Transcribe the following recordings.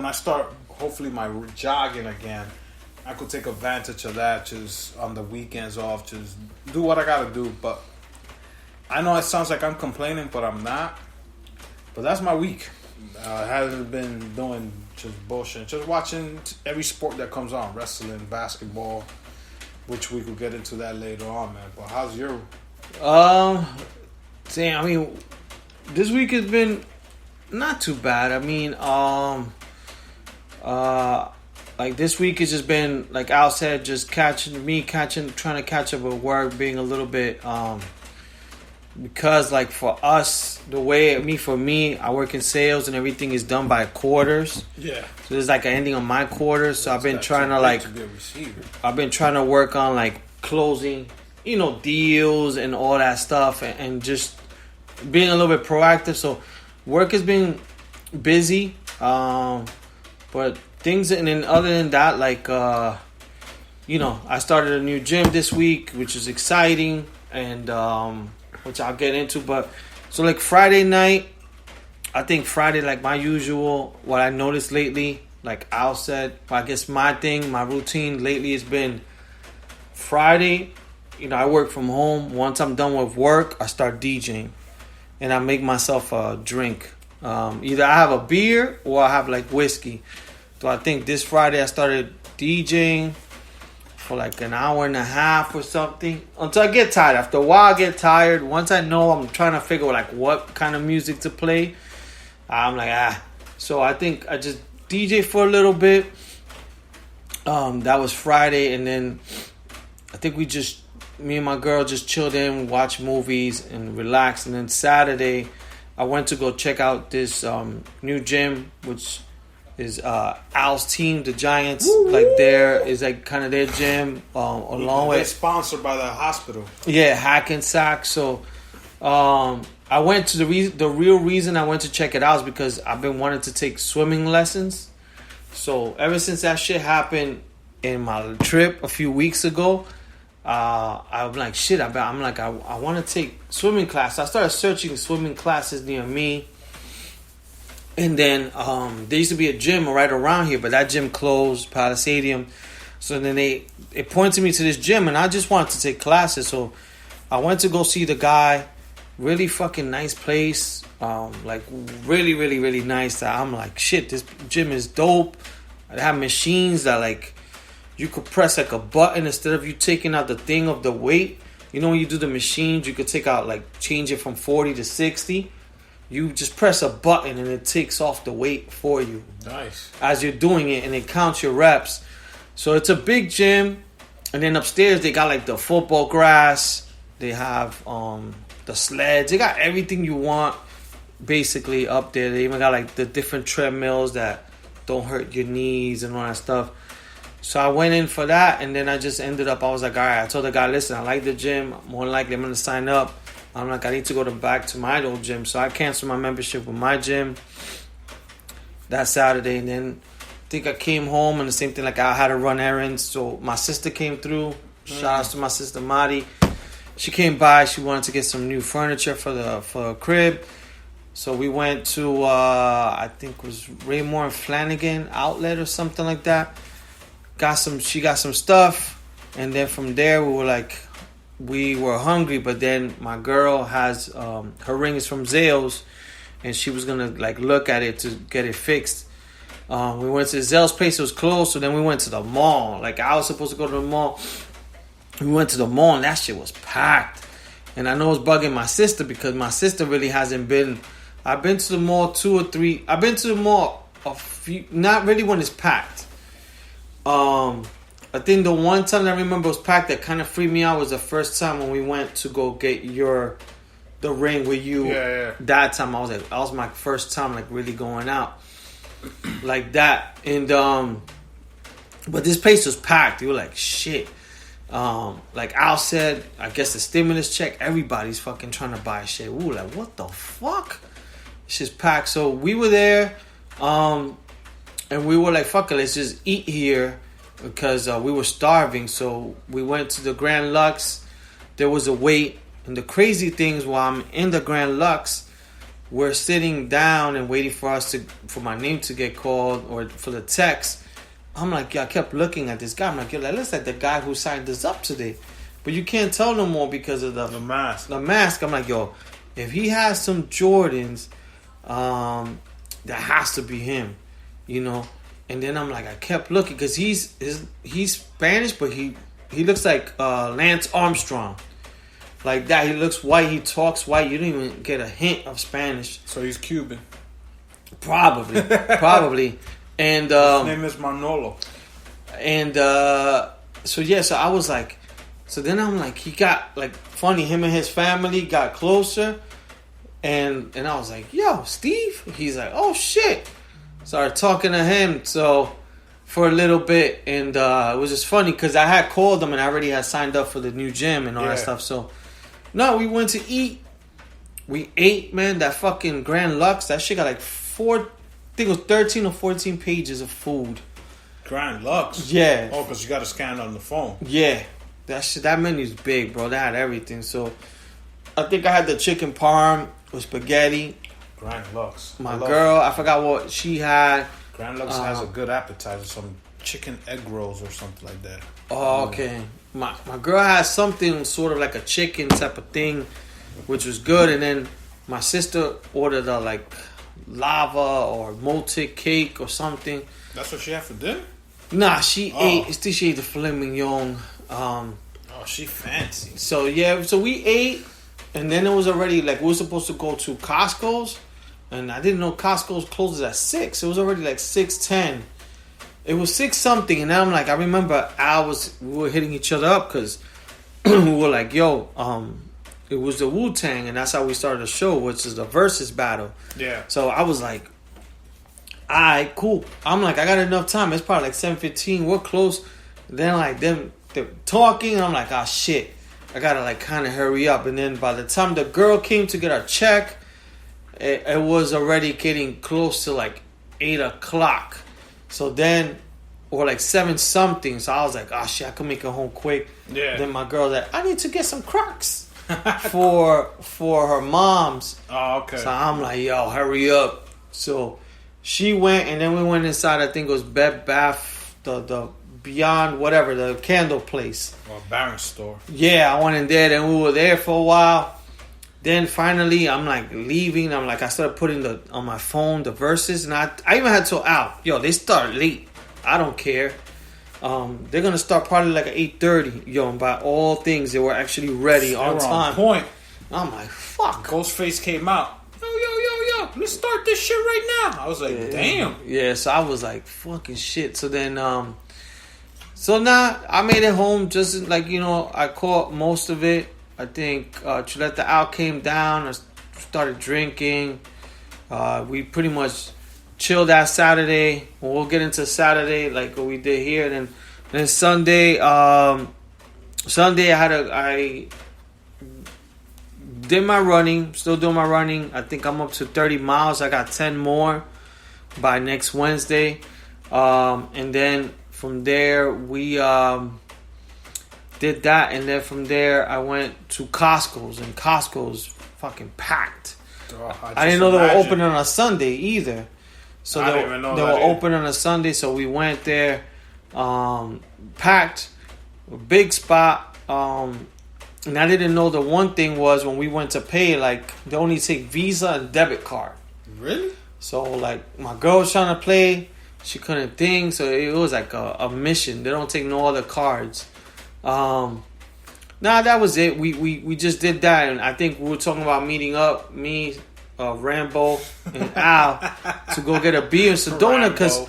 when I start, hopefully my jogging again, I could take advantage of that. Just on the weekends off, just do what I gotta do. But I know it sounds like I'm complaining, but I'm not. But that's my week. I haven't been doing just bullshit. Just watching every sport that comes on. Wrestling, basketball. Which we could get into that later on, man. But how's your... Damn, I mean, this week has been not too bad. I mean, like this week has just been, like Al said, just trying to catch up with work, being a little bit, because like for us, for me, I work in sales and everything is done by quarters. Yeah. So there's like an ending on my quarter. So I've been trying to work on like closing, deals and all that stuff, and just being a little bit proactive. So work has been busy, but things, and then other than that, like I started a new gym this week, which is exciting, and which I'll get into. But so like Friday night, I think Friday, like my usual, what I noticed lately, like Al said, I guess my routine lately has been Friday. I work from home. Once I'm done with work, I start DJing, and I make myself a drink. Either I have a beer or I have like whiskey. So I think this Friday I started DJing for like an hour and a half or something, until I get tired. After a while I get tired. Once I know I'm trying to figure like what kind of music to play, I'm like So I think I just DJ for a little bit. That was Friday, and then I think me and my girl just chilled in, watched movies and relaxed. And then Saturday I went to go check out this new gym, which is Al's team, the Giants. Woo! Like there is like kind of their gym, along with sponsored by the hospital. Yeah, Hackensack. So I went to the real reason I went to check it out is because I've been wanting to take swimming lessons. So ever since that shit happened in my trip a few weeks ago, I'm like shit. I want to take swimming class. I started searching swimming classes near me. And then there used to be a gym right around here, but that gym closed, Palisadium. So then they pointed me to this gym, and I just wanted to take classes. So I went to go see the guy. Really fucking nice place. Like really, really, really nice. I'm like, shit, this gym is dope. They have machines that like you could press like a button instead of you taking out the thing of the weight. When you do the machines, you could take out like change it from 40 to 60. You just press a button and it takes off the weight for you. Nice. As you're doing it, and it counts your reps. So it's a big gym. And then upstairs they got like the football grass. They have the sleds. They got everything you want basically up there. They even got like the different treadmills that don't hurt your knees and all that stuff. So I went in for that, and then I just ended up, I was like, all right, I told the guy, listen, I like the gym. More than likely I'm going to sign up. I'm like, I need to go back to my old gym. So I canceled my membership with my gym that Saturday. And then I think I came home, and the same thing, like I had to run errands. So my sister came through. Shout out to my sister Mari. She came by. She wanted to get some new furniture for a crib. So we went to, I think it was Raymore and Flanagan outlet or something like that. She got some stuff. And then from there, we were hungry, but then my girl has her ring is from Zales, and she was gonna like look at it to get it fixed. We went to Zales' place; it was closed. So then we went to the mall. Like I was supposed to go to the mall. We went to the mall, and that shit was packed. And I know it's bugging my sister because my sister really hasn't been. I've been to the mall 2 or 3. I've been to the mall a few, not really when it's packed. I think the one time I remember was packed that kind of freaked me out was the first time when we went to go get the ring with you. Yeah. That time that was my first time like really going out like that. And but this place was packed. You were like shit. Like Al said, I guess the stimulus check, everybody's fucking trying to buy shit. Ooh, like what the fuck? It's just packed. So we were there, and we were like, fuck it, let's just eat here. Because we were starving, so we went to the Grand Lux. There was a wait, and the crazy things while I'm in the Grand Lux, we're sitting down and waiting for my name to get called or for the text. I'm like, I kept looking at this guy. I'm like, yo, that looks like the guy who signed us up today. But you can't tell no more because of the mask. The mask. I'm like, yo, if he has some Jordans, that has to be him, you know. And then I'm like, I kept looking because he's Spanish, but he looks like Lance Armstrong, like that. He looks white. He talks white. You don't even get a hint of Spanish. So he's Cuban. Probably. And his name is Manolo. And so I was like, so then I'm like, he got like funny. Him and his family got closer, and I was like, yo, Steve. He's like, oh shit. Started talking to him for a little bit, and it was just funny because I had called him and I already had signed up for the new gym and all that stuff. So no, we went to eat. We ate, man. That fucking Grand Lux. That shit got like I think it was 13 or 14 pages of food. Grand Lux? Yeah. Oh, because you got to scan on the phone. Yeah. That menu's big, bro. They had everything. So, I think I had the chicken parm with spaghetti. Grand Lux. My girl, I forgot what she had. Grand Lux has a good appetizer. Some chicken egg rolls or something like that. Oh, okay. My girl had something sort of like a chicken type of thing, which was good. And then my sister ordered a like lava or molten cake or something. That's what she had for dinner? Nah, she ate the filet mignon. She fancy. So we ate, and then it was already like we were supposed to go to Costco's, and I didn't know Costco's closes at 6. It was already like 6:10. It was 6 something, and I'm like, I remember we were hitting each other up because we were like, yo, it was the Wu-Tang, and that's how we started the show, which is the versus battle. Yeah. So I was like, all right, cool. I'm like, I got enough time. It's probably like 7:15. We're close. Then like they're talking, and I'm like, ah, shit. I gotta like kind of hurry up. And then by the time the girl came to get our check, it was already getting close to like 8 o'clock. So then, or like 7 something. So I was like, oh shit, I can make it home quick. Yeah. Then my girl like, I need to get some Crocs for her mom's. Oh, okay. So I'm like, yo, hurry up. So she went, and then we went inside. I think it was Bed Bath, the Beyond, whatever, the candle place. Or Baron store. Yeah, I went in there, and we were there for a while. Then finally, I'm like leaving. I started putting on my phone the verses, and I even had to out. Yo, they start late. I don't care. They're gonna start probably like at 8:30. Yo, and by all things, they were actually ready on time. On point. I'm like, fuck. Ghostface came out. Yo, let's start this shit right now. I was like, damn. Yeah, so I was like, fucking shit. So then, so now I made it home. Just like, I caught most of it. I think Chuleta out came down. I started drinking. We pretty much chilled that Saturday. We'll get into Saturday like what we did here. Then Sunday, I did my running. Still doing my running. I think I'm up to 30 miles. I got 10 more by next Wednesday. And then from there, we did that. And then from there, I went to Costco's. And Costco's fucking packed. I didn't know they were open on a Sunday either. So they were open on a Sunday. So we went there. Packed. A big spot. And I didn't know the one thing was when we went to pay, like, they only take Visa and debit card. Really? So, like, my girl was trying to play. She couldn't think. So, it was like a mission. They don't take no other cards. That was it. We just did that. And I think we were talking about meeting up, me, Rambo, and Al, to go get a beer in Sedona. Because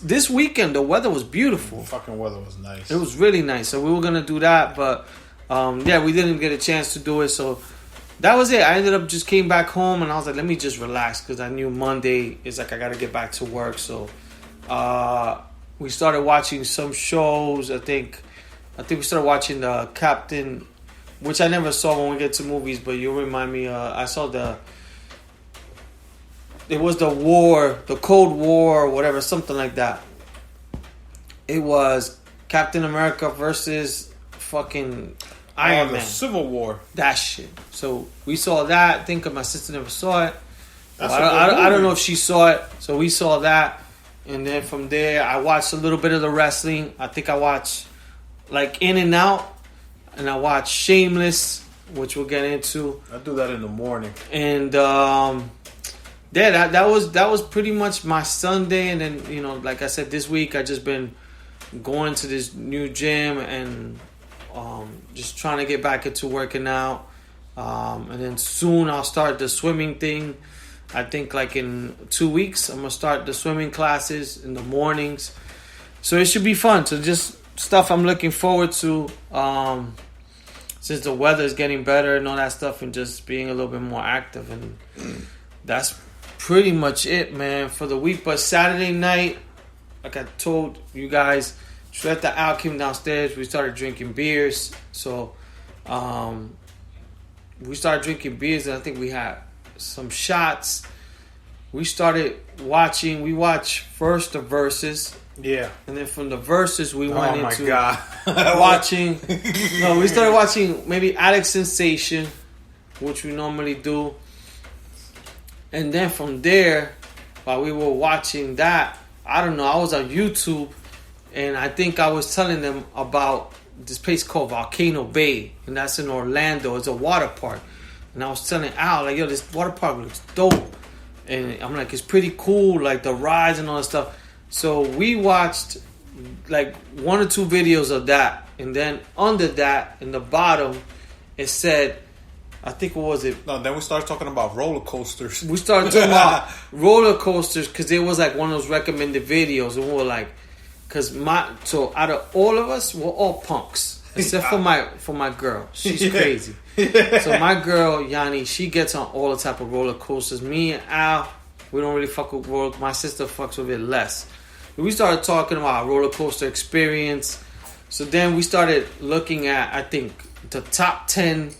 this weekend, the weather was beautiful. The fucking weather was nice. It was really nice. So, we were going to do that. But... we didn't get a chance to do it, so that was it. I ended up just came back home, and I was like, let me just relax, because I knew Monday is like I got to get back to work. So we started watching some shows. I think we started watching the Captain, which I never saw when we get to movies, but you remind me. I saw it was the Cold War, or whatever, something like that. It was Captain America versus fucking Iron Man. Civil War. That shit. So we saw that. I think my sister never saw it. I don't know if she saw it. So we saw that. And then from there, I watched a little bit of the wrestling. I think I watched like In and Out. And I watched Shameless, which we'll get into. I do that in the morning. And that was pretty much my Sunday. And then, like I said, this week I just been going to this new gym and just trying to get back into working out. And then soon I'll start the swimming thing. I think like in 2 weeks I'm gonna start the swimming classes in the mornings. So it should be fun. So just stuff I'm looking forward to. Since the weather is getting better and all that stuff, and just being a little bit more active, and that's pretty much it, man, for the week. But Saturday night, like I told you guys, Chuleta Al came downstairs. We started drinking beers. So we started drinking beers, and I think we had some shots. We started watching. We watched first the Versus. Yeah. And then from the Versus, we went into God. watching. No, we started watching maybe Alex Sensation, which we normally do. And then from there, while we were watching that, I don't know, I was on YouTube, and I think I was telling them about this place called Volcano Bay, and that's in Orlando. It's a water park. And I was telling Al, like, yo, this water park looks dope. And I'm like, it's pretty cool, like the rides and all that stuff. So we watched like 1 or 2 videos of that. And then under that, in the bottom, it said, I think, what was it? No, then we started talking about roller coasters. We started talking about roller coasters because it was like one of those recommended videos. And we were like, so out of all of us, we're all punks. Except for my girl. She's crazy. So my girl, Yanni, she gets on all the type of roller coasters. Me and Al, we don't really fuck with roller. My sister fucks with it less. We started talking about our roller coaster experience. So then we started looking at, I think, the top 10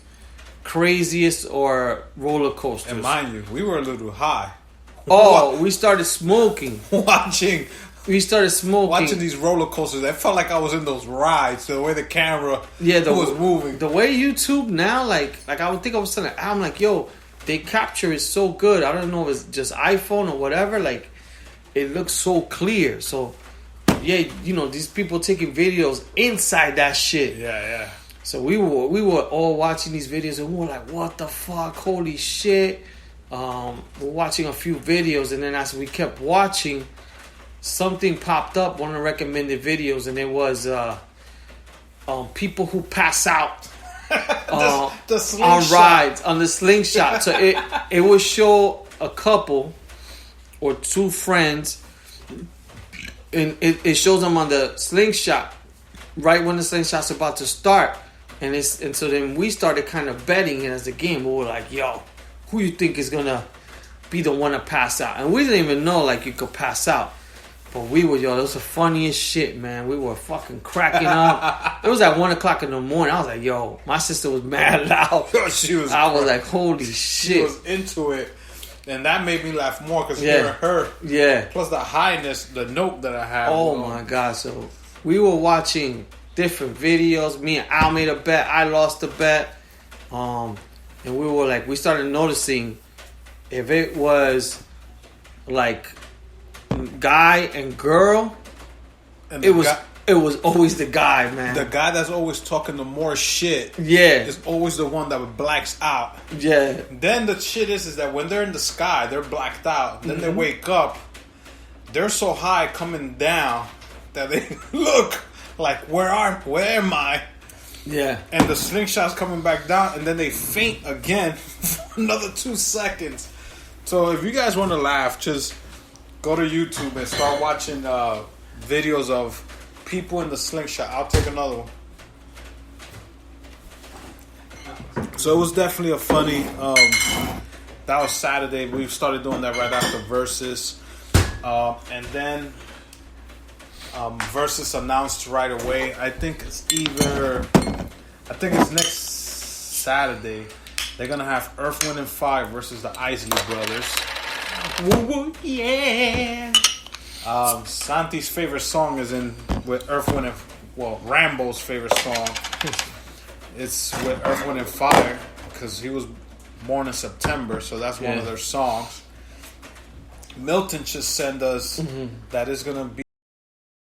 craziest or roller coasters. And mind you, we were a little high. Oh, we started smoking. We started smoking. Watching these roller coasters. I felt like I was in those rides. The way the camera was moving. The way YouTube now, like I would think I was telling, I'm like, yo, they capture it so good. I don't know if it's just iPhone or whatever. Like, it looks so clear. So, yeah, these people taking videos inside that shit. Yeah. So we were all watching these videos and we were like, what the fuck? Holy shit. We're watching a few videos, and then as we kept watching, something popped up, one of the recommended videos, and it was people who pass out on rides, on the slingshot. So it would show a couple or 2 friends, and it shows them on the slingshot right when the slingshot's about to start, and so then we started kind of betting it as a game. We were like, yo, who you think is gonna be the one to pass out? And we didn't even know like you could pass out. But we were, that was the funniest shit, man. We were fucking cracking up. It was like 1 o'clock in the morning. I was like, yo, my sister was mad loud. I was like, holy shit. She was into it. And that made me laugh more because hearing her. Yeah. Plus the highness, the note that I had. Oh my God. So we were watching different videos. Me and Al made a bet. I lost a bet. And we were like, we started noticing if it was like guy and girl, and it was always the guy, man. The guy that's always talking the more shit, is always the one that blacks out. Yeah. Then the shit is that when they're in the sky, they're blacked out. Then they wake up, they're so high coming down that they look like, where am I? Yeah. And the slingshot's coming back down, and then they faint again for another 2 seconds. So if you guys want to laugh, just go to YouTube and start watching videos of people in the slingshot. I'll take another one. So it was definitely a funny. That was Saturday. We started doing that right after Versus, and then Versus announced right away. I think it's next Saturday. They're gonna have Earth, Wind, and Fire versus the Isley Brothers. Woo woo, yeah. Santi's favorite song is with Earth, Wind, and Rambo's favorite song. It's with Earth, Wind, and Fire because he was born in September, so that's one of their songs. Milton just sent us that it's gonna be